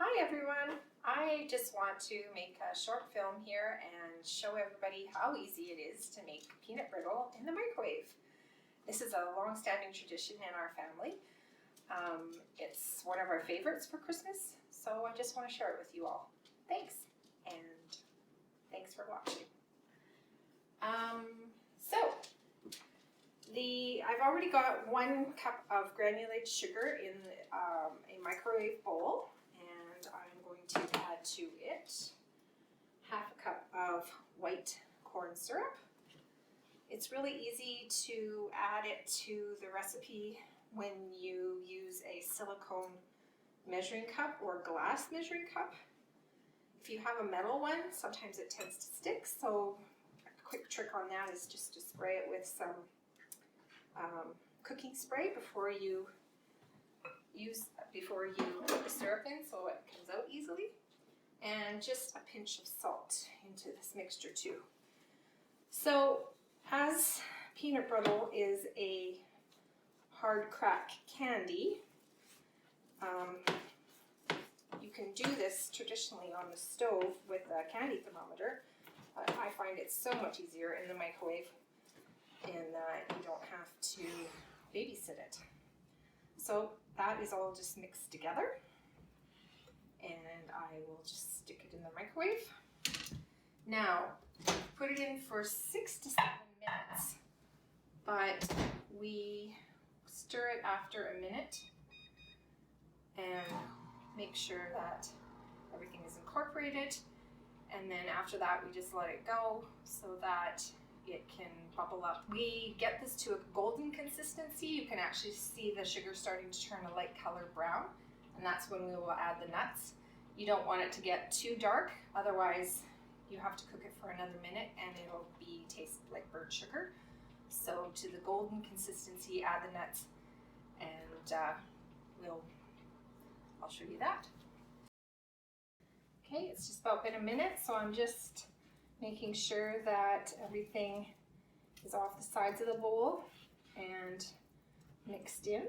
Hi everyone! I just want to make a short film here and show everybody how easy it is to make peanut brittle in the microwave. This is a long-standing tradition in our family. It's one of our favorites for Christmas, so I just want to share it with you all. Thanks, and thanks for watching. I've already got 1 cup of granulated sugar in a microwave bowl. I'm going to add to it half a cup of white corn syrup. It's really easy to add it to the recipe when you use a silicone measuring cup or glass measuring cup. If you have a metal one, sometimes it tends to stick, so a quick trick on that is just to spray it with some cooking spray before you put the syrup in so it comes out easily, and just a pinch of salt into this mixture too. So as peanut brittle is a hard crack candy, you can do this traditionally on the stove with a candy thermometer. I find it so much easier in the microwave, and you don't have to babysit it. So that is all just mixed together, and I will just stick it in the microwave. Now, put it in for 6 to 7 minutes, but we stir it after a minute and make sure that everything is incorporated, and then after that we just let it go so that it can bubble up. We get this to a golden consistency. You can actually see the sugar starting to turn a light color brown, and that's when we will add the nuts. You don't want it to get too dark, otherwise you have to cook it for another minute and it'll taste like burnt sugar. So to the golden consistency, add the nuts, and I'll show you that. Okay, it's just about been a minute, so I'm just making sure that everything is off the sides of the bowl and mixed in.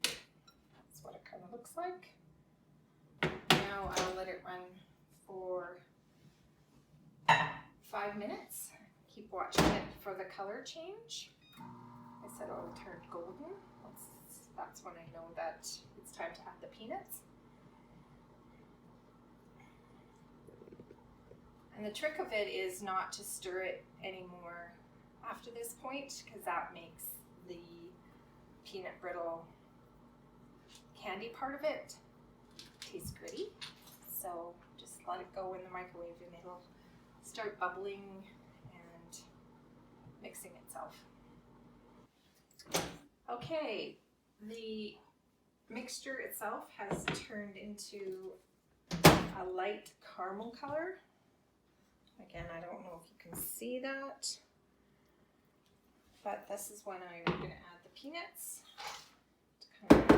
That's what it kind of looks like. Now I'll let it run for 5 minutes. Keep watching it for the color change. I said it'll turn golden. That's when I know that it's time to add the peanuts. And the trick of it is not to stir it anymore after this point, because that makes the peanut brittle candy part of it taste gritty. So just let it go in the microwave and it'll start bubbling and mixing itself. Okay, the mixture itself has turned into a light caramel color. Again, I don't know if you can see that, but this is when I'm going to add the peanuts to kind of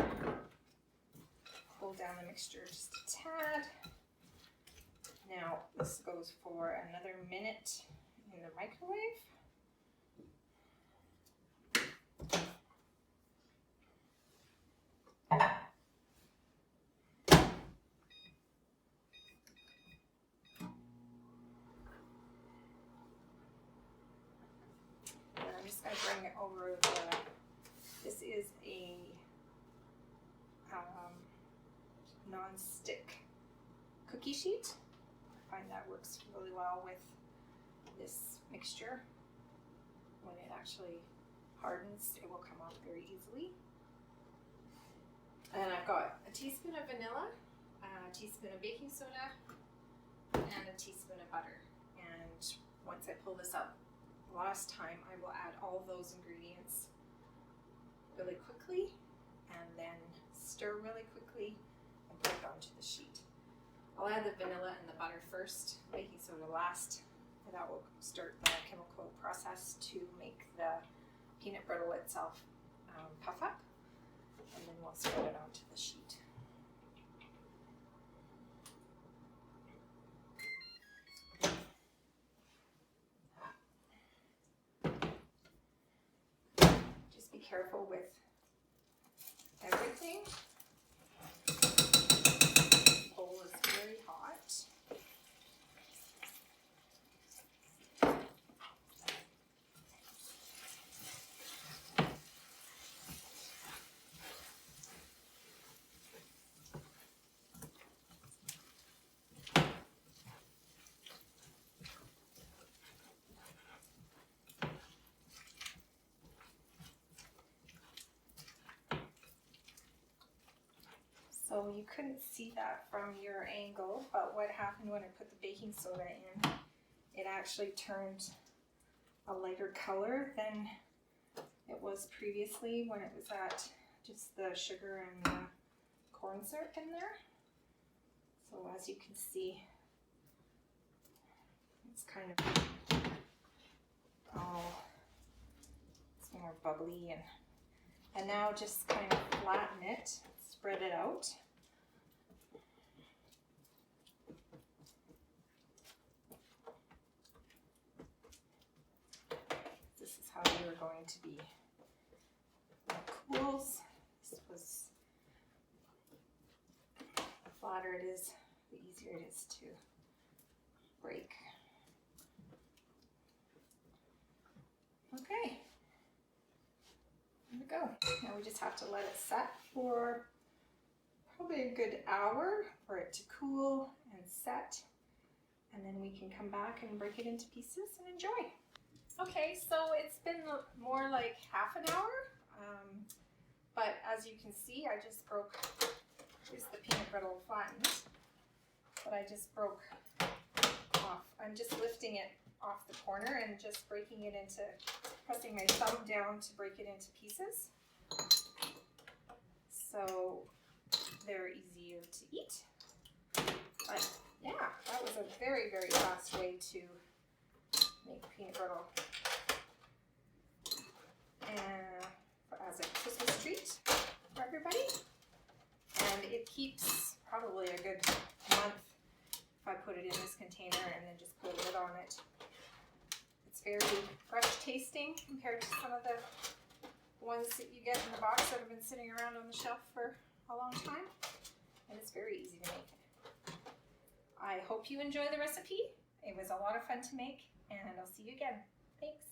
cool down the mixture just a tad. Now this goes for another minute in the microwave. I'm just going to bring it over this is a non-stick cookie sheet. I find that works really well with this mixture. When it actually hardens, it will come out very easily. And I've got a teaspoon of vanilla, a teaspoon of baking soda, and a teaspoon of butter. And once I pull this up last time, I will add all those ingredients really quickly and then stir really quickly and put it onto the sheet. I'll add the vanilla and the butter first, baking soda last, and that will start the chemical process to make the peanut brittle itself puff up, and then we'll spread it onto the sheet. Just be careful with everything. Bowl is very hot. So you couldn't see that from your angle, but what happened when I put the baking soda in, it actually turned a lighter color than it was previously when it was at just the sugar and the corn syrup in there. So as you can see, it's kind of it's more bubbly, and now just kind of flatten it, spread it out. This is how you're going to be when it cools. This was, the flatter it is, the easier it is to break. Okay, there we go. Now we just have to let it set for probably a good hour for it to cool and set, and then we can come back and break it into pieces and enjoy. Okay, so it's been more like half an hour, but as you can see, I just broke, here's the peanut brittle flattened, but I just broke off. I'm just lifting it off the corner and just breaking it into, pressing my thumb down to break it into pieces. So they're easier to eat. But yeah, that was a very, very fast way to make peanut brittle. And as a Christmas treat for everybody. And it keeps probably a good month if I put it in this container and then just put a lid on it. It's very fresh tasting compared to some of the ones that you get in the box that have been sitting around on the shelf for a long time. And it's very easy to make. I hope you enjoy the recipe. It was a lot of fun to make, and I'll see you again. Thanks.